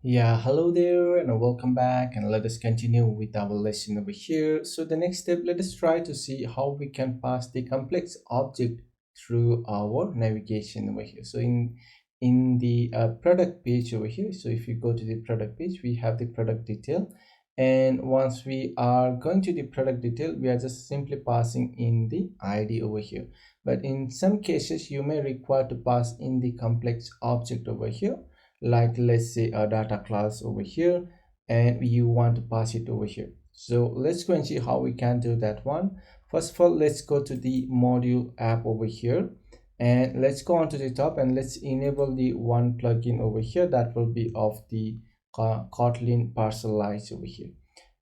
Yeah, hello there and welcome back, and let us continue with our lesson over here. So the next step, let us try to see how we can pass the complex object through our navigation over here. So in the product page over here, so if you go to the product page, we have the product detail, and once we are going to the product detail, we are just simply passing in the ID over here. But in some cases, you may require to pass in the complex object over here, like let's say a data class over here, and you want to pass it over here. So let's go and see how we can do that one. First of all, let's go to the module app over here, and let's go on to the top, and let's enable the one plugin over here that will be of the Kotlin parcelize over here.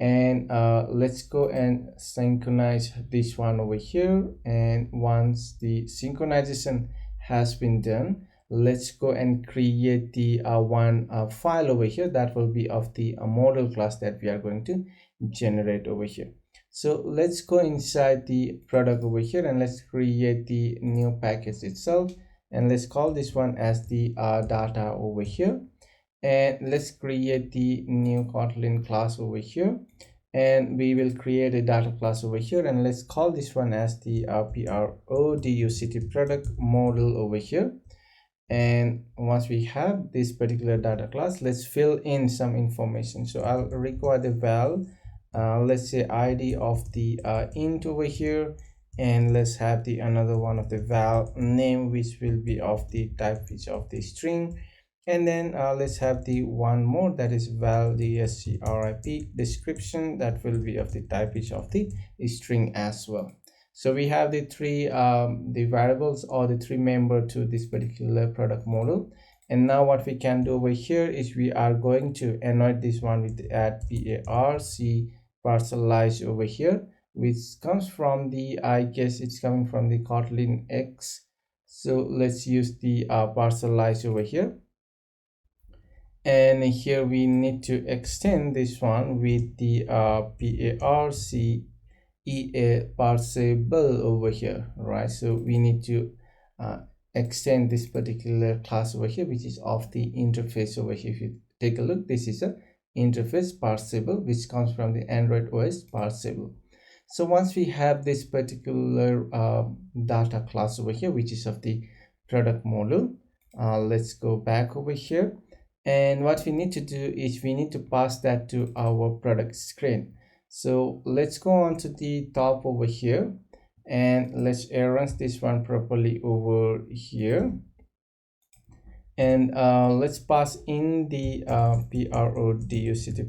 And let's go and synchronize this one over here. And once the synchronization has been done, let's go and create the one file over here that will be of the model class that we are going to generate over here. So let's go inside the product over here, and let's create the new package itself, and let's call this one as the data over here. And let's create the new Kotlin class over here, and we will create a data class over here, and let's call this one as the product model over here. And once we have this particular data class, let's fill in some information. So I'll require the val, let's say ID of the int over here, and let's have the another one of the val name, which will be of the type which of the string. And then let's have the one more, that is val descrip description, that will be of the type which of the string as well. So we have the three the variables, or the three member to this particular product model. And now what we can do over here is we are going to annotate this one with the add parcelize over here, which comes from the, I guess it's coming from the Kotlin X. So let's use the parcelize over here, and here we need to extend this one with the parsable over here, right? So we need to extend this particular class over here, which is of the interface over here. If you take a look, this is a interface parsable, which comes from the Android OS parsable. So once we have this particular data class over here, which is of the product model, let's go back over here, and what we need to do is we need to pass that to our product screen. So let's go on to the top over here, and let's arrange this one properly over here. And let's pass in the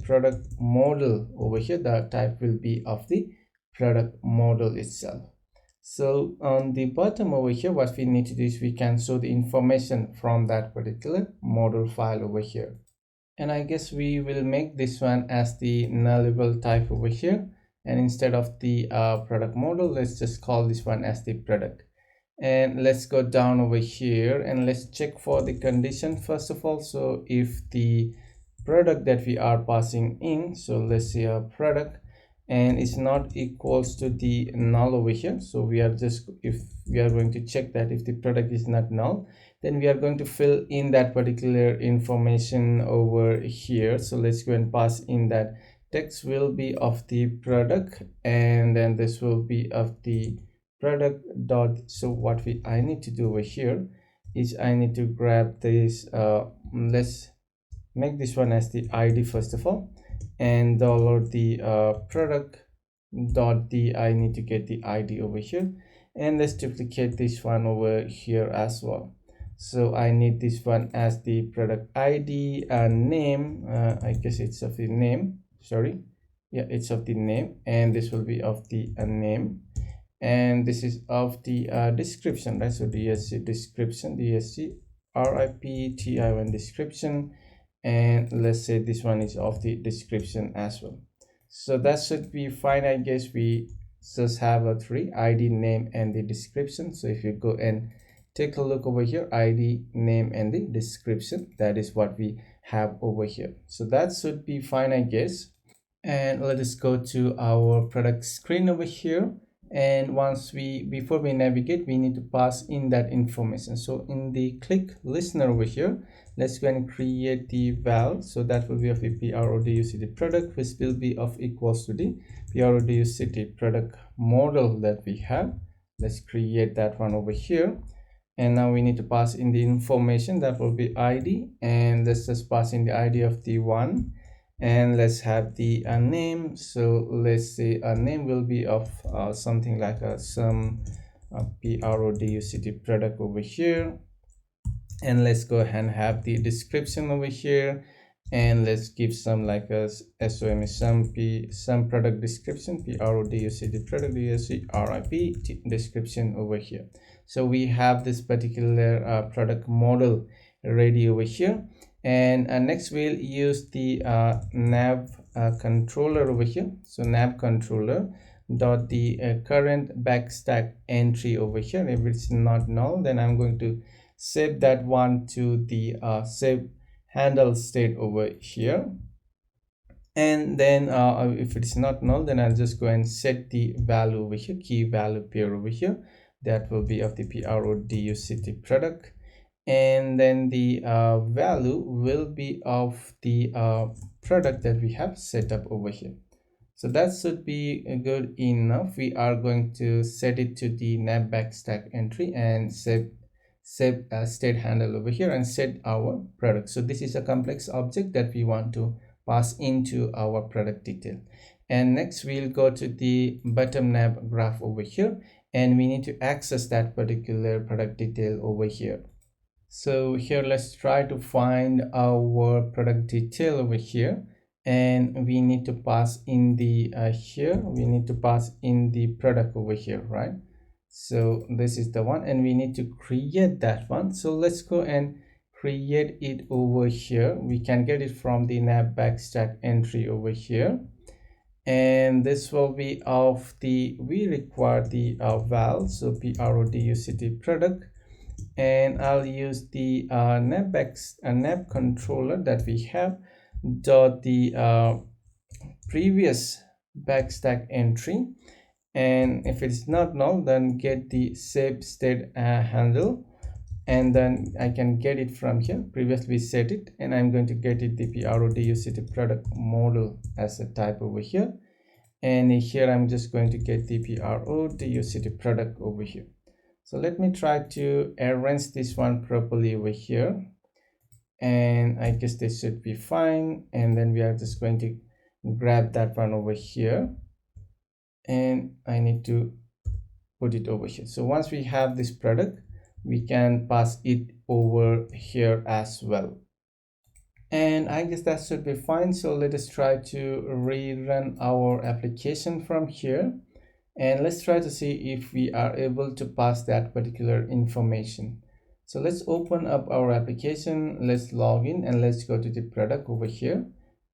product model over here. The type will be of the product model itself. So on the bottom over here, what we need to do is we can show the information from that particular model file over here. And I guess we will make this one as the nullable type over here, and instead of the product model, let's just call this one as the product. And let's go down over here, and let's check for the condition first of all. So if the product that we are passing in, so let's say a product, and it's not equals to the null over here, so we are just, if we are going to check that if the product is not null, then we are going to fill in that particular information over here. So let's go and pass in that text will be of the product, and then this will be of the product dot. So what I need to do over here is I need to grab this, let's make this one as the ID first of all, and download the product dot d. I need to get the ID over here, and let's duplicate this one over here as well. So I need this one as the product ID and name. I guess it's of the name, sorry, yeah, it's of the name, and this will be of the name, and this is of the description, right? So dsc description, dsc ripti1 description, and let's say this one is of the description as well. So that should be fine. I guess we just have a three: ID, name, and the description. So if you go and take a look over here, ID, name, and the description, that is what we have over here. So that should be fine, I guess. And let us go to our product screen over here, and once we before we navigate, we need to pass in that information. So in the click listener over here, let's go and create the val. So that will be of the product product, which will be of equals to the product product model that we have. Let's create that one over here, and now we need to pass in the information that will be id, and let's just pass in the id of the one, and let's have the name. So let's say a name will be of something like some product product over here, and let's go ahead and have the description over here, and let's give some like a som some product description product product rip description over here. So we have this particular product model ready over here, and next we'll use the nav controller over here. So nav controller dot the current backstack entry over here. If it's not null, then I'm going to save that one to the save handle state over here, and then if it's not null, then I'll just go and set the value over here, key value pair over here, that will be of the product product, and then the value will be of the product that we have set up over here. So that should be good enough. We are going to set it to the nav backstack entry and save state handle over here and set our product. So this is a complex object that we want to pass into our product detail. And next we'll go to the bottom nav graph over here, and we need to access that particular product detail over here. So here let's try to find our product detail over here, and we need to pass in the here we need to pass in the product over here, right? So this is the one, and we need to create that one. So let's go and create it over here. We can get it from the nav backstack entry over here, and this will be of the we require the val, so product, and I'll use the nav controller that we have dot the previous backstack entry, and if it's not null, then get the save state handle, and then I can get it from here. Previously set it, and I'm going to get it the product model as a type over here, and here I'm just going to get the product over here. So let me try to arrange this one properly over here, and I guess this should be fine. And then we are just going to grab that one over here, and I need to put it over here. So once we have this product, we can pass it over here as well, and I guess that should be fine. So let us try to rerun our application from here, and let's try to see if we are able to pass that particular information. So let's open up our application, let's log in, and let's go to the product over here,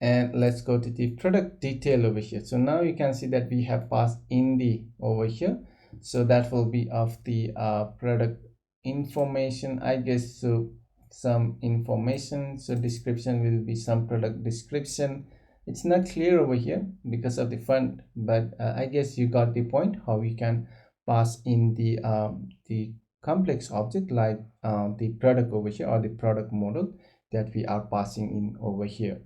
and let's go to the product detail over here. So now you can see that we have passed in the over here, so that will be of the product information, I guess. So some information, so description will be some product description. It's not clear over here because of the font, but I guess you got the point how we can pass in the complex object like the product over here, or the product model that we are passing in over here.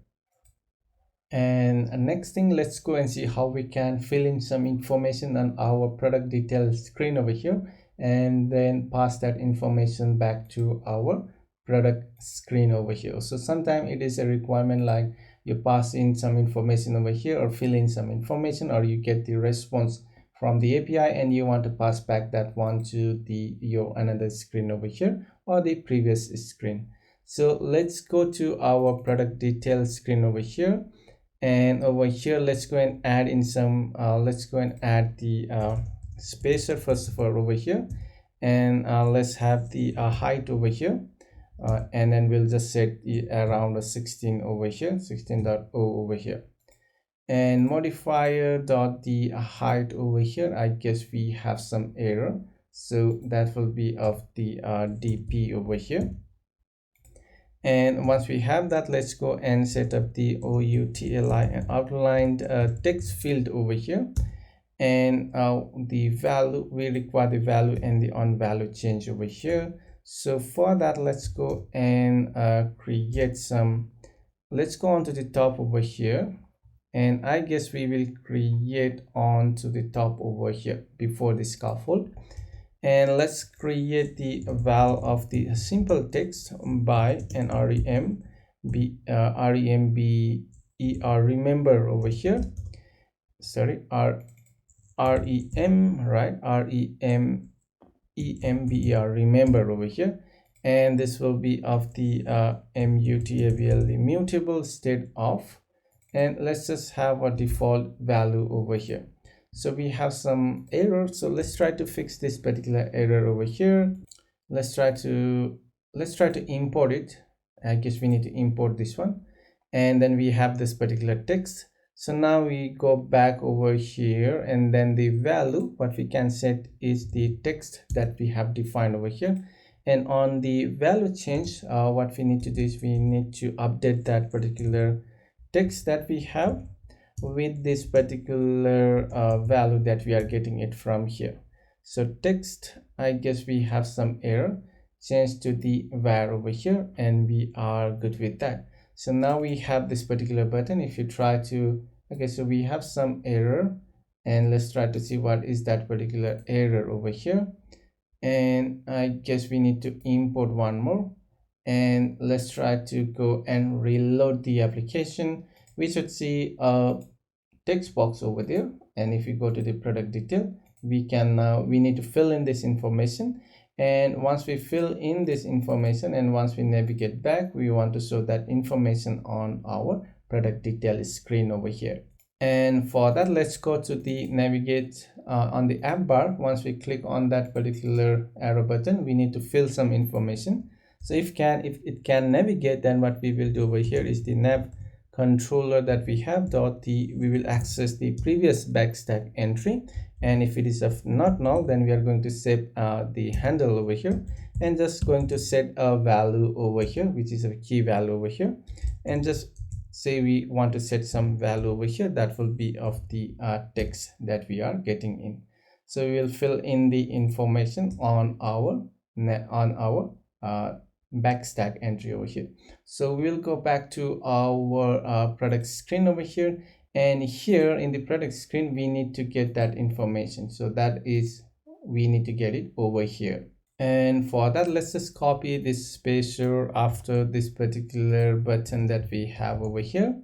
And next thing, let's go and see how we can fill in some information on our product details screen over here, and then pass that information back to our product screen over here. So sometimes it is a requirement like you pass in some information over here, or fill in some information, or you get the response from the API and you want to pass back that one to the your another screen over here, or the previous screen. So let's go to our product details screen over here, and over here let's go and add in some let's go and add the spacer first of all over here, and let's have the height over here, and then we'll just set it around a 16 over here, 16.0 over here, and modifier dot the height over here. I guess we have some error, so that will be of the dp over here. And once we have that, let's go and set up the outli and outlined text field over here, and the value, we require the value and the on value change over here. So for that, let's go and create some, let's go on to the top over here, and I guess we will create onto the top over here before the scaffold. And let's create the val of the simple text by an remember over here. Sorry, rem, right, remember over here. And this will be of the mutable, the mutable state of, and let's just have a default value over here. So we have some error, so let's try to fix this particular error over here. Let's try to import it. I guess we need to import this one, and then we have this particular text. So now we go back over here, and then the value what we can set is the text that we have defined over here. And on the value change, what we need to do is we need to update that particular text that we have with this particular value that we are getting it from here. So text, I guess we have some error, change to the var over here, and we are good with that. So now we have this particular button. If you try to, okay, so we have some error, and let's try to see what is that particular error over here. And I guess we need to import one more, and let's try to go and reload the application. We should see a text box over there, and if you go to the product detail, we can now, we need to fill in this information. And once we fill in this information, and once we navigate back, we want to show that information on our product detail screen over here. And for that, let's go to the navigate on the app bar. Once we click on that particular arrow button, we need to fill some information. So if it can navigate, then what we will do over here is the nav controller that we have dot the, we will access the previous backstack entry, and if it is of not null, then we are going to set the handle over here, and just going to set a value over here, which is a key value over here, and just say we want to set some value over here that will be of the text that we are getting in. So we will fill in the information on our backstack entry over here. So we'll go back to our product screen over here, and here in the product screen we need to get that information. So that is, we need to get it over here. And for that, let's just copy this spacer after this particular button that we have over here,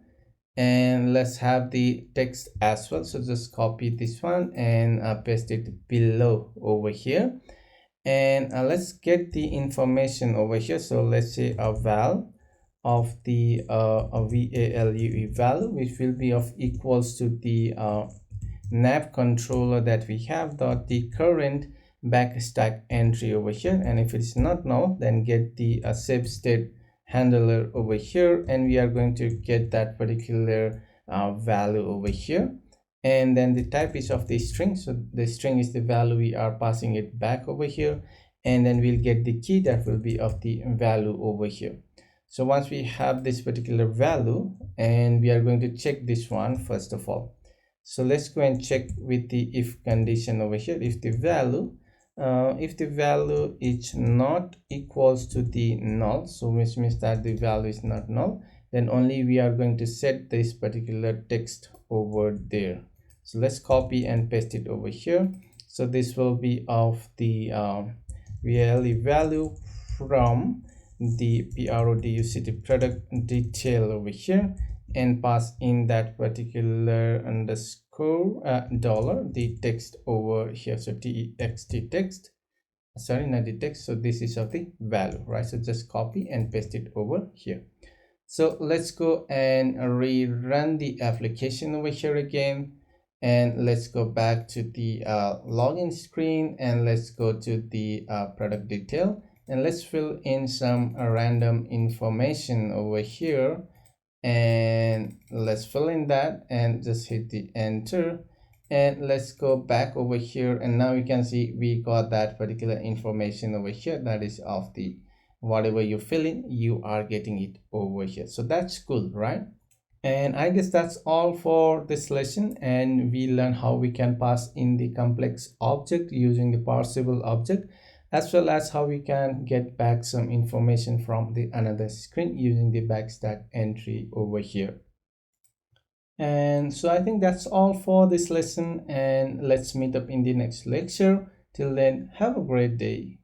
and let's have the text as well. So just copy this one and paste it below over here. And let's get the information over here. So let's say a val of the a value value, which will be of equals to the nav controller that we have dot the current backstack entry over here. And if it's not null, then get the save state handler over here, and we are going to get that particular value over here. And then the type is of the string, so the string is the value, we are passing it back over here, and then we'll get the key that will be of the value over here. So once we have this particular value, and we are going to check this one first of all. So let's go and check with the if condition over here. If the value is not equals to the null, so which means that the value is not null, then only we are going to set this particular text over there. So let's copy and paste it over here. So this will be of the value from the product product detail over here, and pass in that particular underscore dollar the text over here. So text, sorry, not the text. So this is of the value, right? So just copy and paste it over here. So let's go and rerun the application over here again, and let's go back to the login screen, and let's go to the product detail, and let's fill in some random information over here, and let's fill in that and just hit the enter. And let's go back over here, and now you can see we got that particular information over here, that is of the whatever you fill in, you are getting it over here. So that's cool, right? And I guess that's all for this lesson, and we learn how we can pass in the complex object using the parsable object, as well as how we can get back some information from the another screen using the backstat entry over here. And so I think that's all for this lesson, and let's meet up in the next lecture. Till then, have a great day.